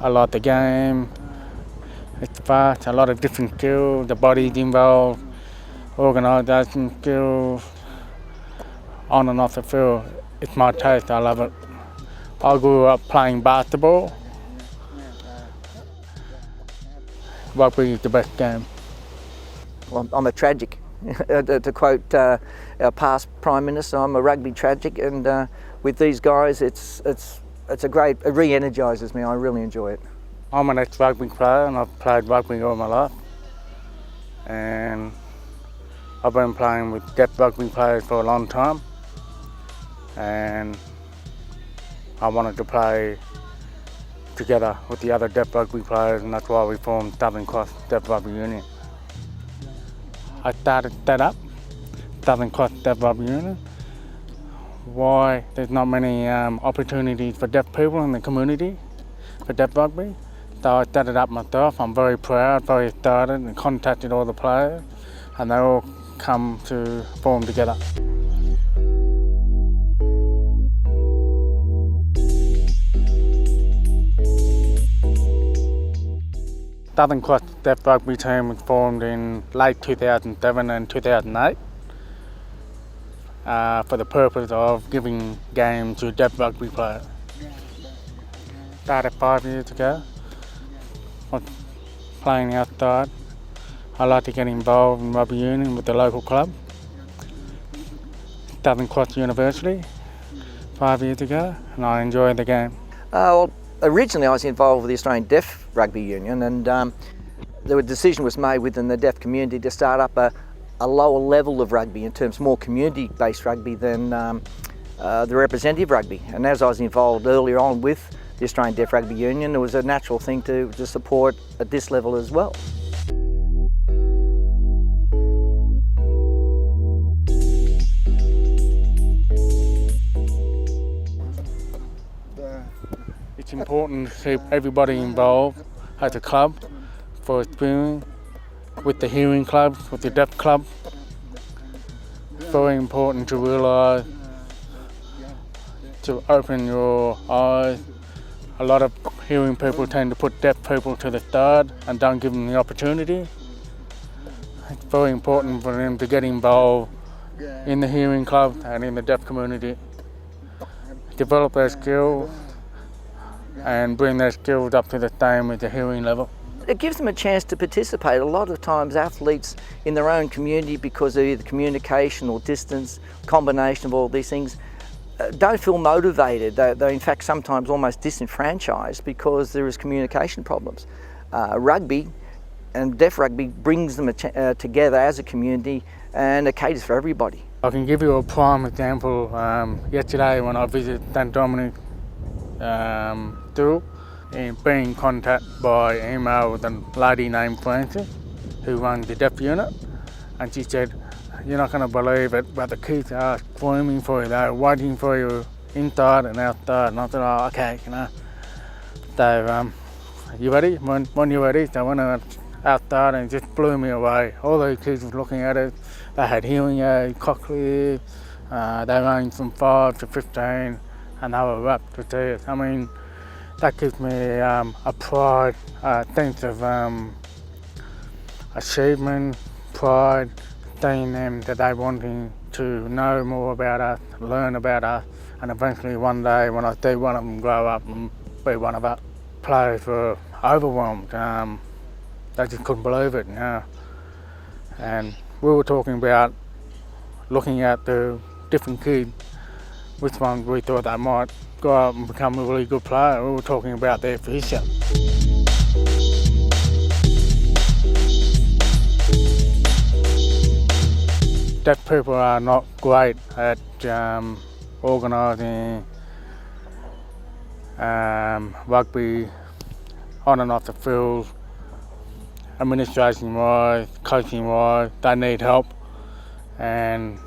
I like the game. It's fast, a lot of different skills, the body's involved, organisation skills, on and off the field. It's my taste, I love it. I grew up playing basketball. Rugby is the best game. Well, I'm a tragic. To quote our past Prime Minister, I'm a rugby tragic, and with these guys it's a great, it re-energises me. I really enjoy it. I'm an ex-rugby player and I've played rugby all my life. And I've been playing with deaf rugby players for a long time. And I wanted to play together with the other deaf rugby players, and that's why we formed Southern Cross Rugby Union. I started that up, Southern Cross Rugby Union. Why there's not many opportunities for deaf people in the community for deaf rugby. So I started up myself. I'm very proud, very excited, and contacted all the players, and they all come to form together. Southern Cross Deaf Rugby team was formed in late 2007 and 2008 for the purpose of giving games to deaf rugby players. Started 5 years ago. I was playing outside. I like to get involved in rugby union with the local club. Southern Cross University 5 years ago, and I enjoy the game. Well, originally I was involved with the Australian Deaf Rugby Union, and the decision was made within the deaf community to start up a lower level of rugby, in terms of more community-based rugby than the representative rugby. And as I was involved earlier on with the Australian Deaf Rugby Union, it was a natural thing to support at this level as well. It's important to keep everybody involved as a club for experience, with the hearing clubs, with the deaf club. It's very important to realise, to open your eyes. A lot of hearing people tend to put deaf people to the side and don't give them the opportunity. It's very important for them to get involved in the hearing club and in the deaf community, develop their skills and bring their skills up to the same as the hearing level. It gives them a chance to participate. A lot of times athletes in their own community, because of either communication or distance, combination of all these things, don't feel motivated. They're in fact sometimes almost disenfranchised because there is communication problems. Rugby and deaf rugby brings them together as a community, and it caters for everybody. I can give you a prime example. Yesterday when I visited St Dominic School, and being contacted by email with a lady named Frances who runs the deaf unit, and she said, "You're not going to believe it, but the kids are screaming for you, they're waiting for you inside and outside." And I said, "Oh, okay, you know." So, you ready? When you're ready. So I went outside and it just blew me away. All those kids were looking at it. They had hearing aids, cochlear, they ranged from 5 to 15, and they were rapt to tears. I mean, that gives me a pride, a sense of achievement, pride, seeing them that they're wanting to know more about us, learn about us, and eventually one day when I see one of them grow up and be one of us, players were overwhelmed. They just couldn't believe it, you know. And we were talking about looking at the different kids, which ones we thought they might go out and become a really good player. We were talking about their future. Deaf people are not great at organising rugby on and off the field, administration-wise, coaching-wise. They need help, and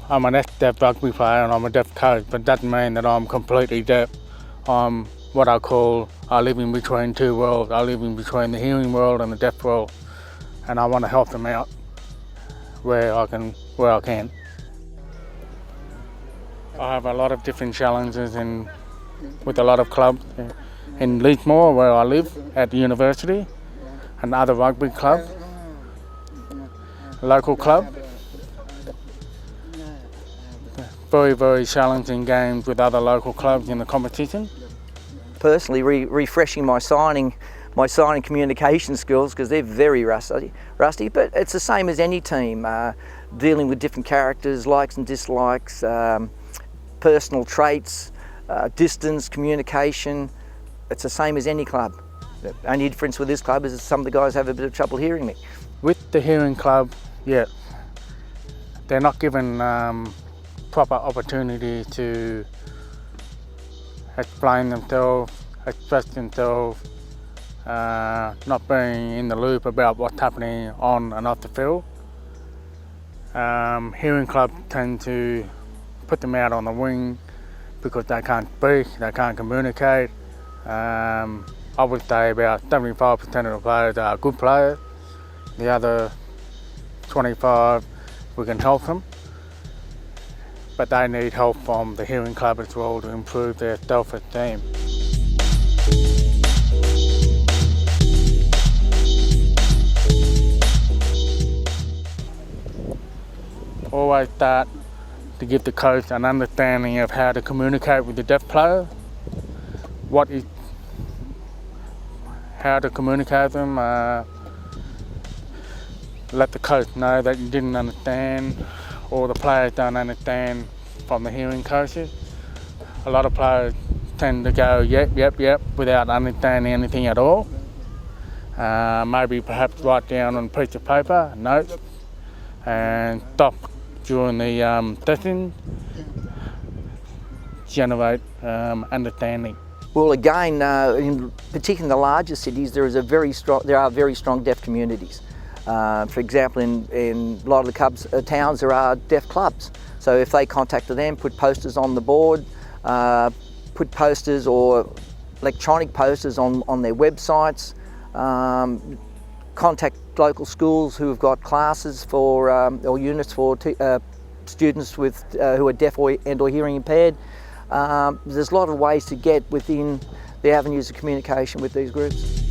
I'm an ex-deaf rugby player and I'm a deaf coach, but that doesn't mean that I'm completely deaf. I'm what I call, I live in between two worlds. I live in between the hearing world and the deaf world, and I want to help them out where I can. I have a lot of different challenges in with a lot of clubs in Leesmore, where I live, at the university, and other rugby clubs, local club. Very, very challenging games with other local clubs in the competition. Personally, refreshing my signing communication skills, because they're very rusty, but it's the same as any team, dealing with different characters, likes and dislikes, personal traits, distance, communication. It's the same as any club. The only difference with this club is that some of the guys have a bit of trouble hearing me. With the hearing club, yeah, they're not given proper opportunity to explain themselves, express themselves, not being in the loop about what's happening on and off the field. Hearing clubs tend to put them out on the wing because they can't speak, they can't communicate. I would say about 75% of the players are good players. The other 25, we can help them, but they need help from the hearing club as well to improve their self-esteem. Always start to give the coach an understanding of how to communicate with the deaf player, how to communicate with them, let the coach know that you didn't understand, or the players don't understand from the hearing coaches. A lot of players tend to go yep without understanding anything at all. Maybe perhaps write down on a piece of paper, notes, and stop during the session, generate understanding. Well, again, particularly in the larger cities, there are very strong deaf communities. For example, in a lot of the towns, there are deaf clubs. So if they contacted them, put posters on the board, put posters or electronic posters on their websites, contact local schools who have got classes for or units for students who are deaf and/or hearing impaired. There's a lot of ways to get within the avenues of communication with these groups.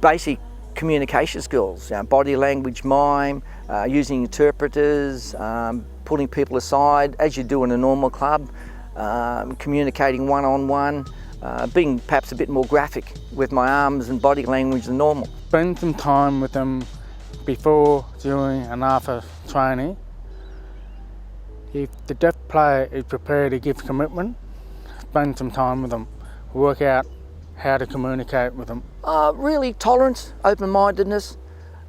Basic communication skills, body language, mime, using interpreters, pulling people aside as you do in a normal club, communicating one-on-one, being perhaps a bit more graphic with my arms and body language than normal. Spend some time with them before, during and after training. If the deaf player is prepared to give commitment, spend some time with them, work out how to communicate with them. Really tolerance, open-mindedness.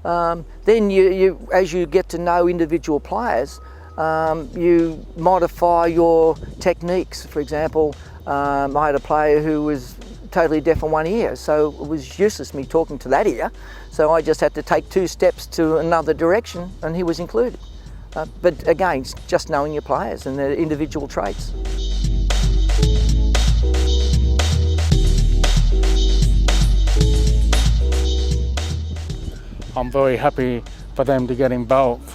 Then you, as you get to know individual players, you modify your techniques. For example, I had a player who was totally deaf in one ear, so it was useless me talking to that ear. So I just had to take 2 steps to another direction, and he was included. But again, it's just knowing your players and their individual traits. I'm very happy for them to get involved,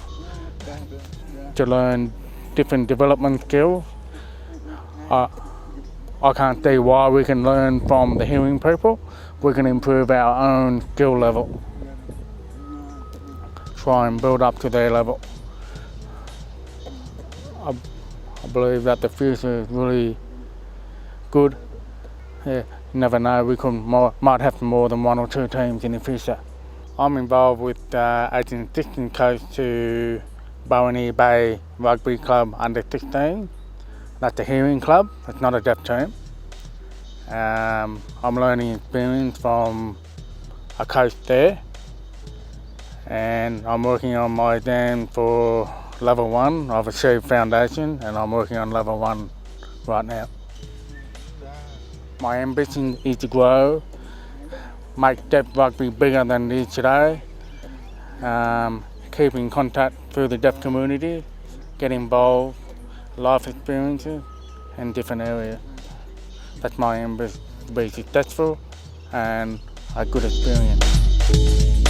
to learn different development skills. I can't see why we can learn from the hearing people. We can improve our own skill level, try and build up to their level. I believe that the future is really good. Yeah, you never know, we might have more than 1 or 2 teams in the future. I'm involved with as an assistant coach to Bowenny Bay Rugby Club under 16. That's a hearing club, it's not a deaf team. I'm learning experience from a coach there, and I'm working on my exam for level 1. I've achieved foundation and I'm working on level 1 right now. My ambition is to grow, make deaf rugby bigger than it is today, keep in contact through the deaf community, get involved, life experiences in different areas. That's my ambition, to be successful and a good experience.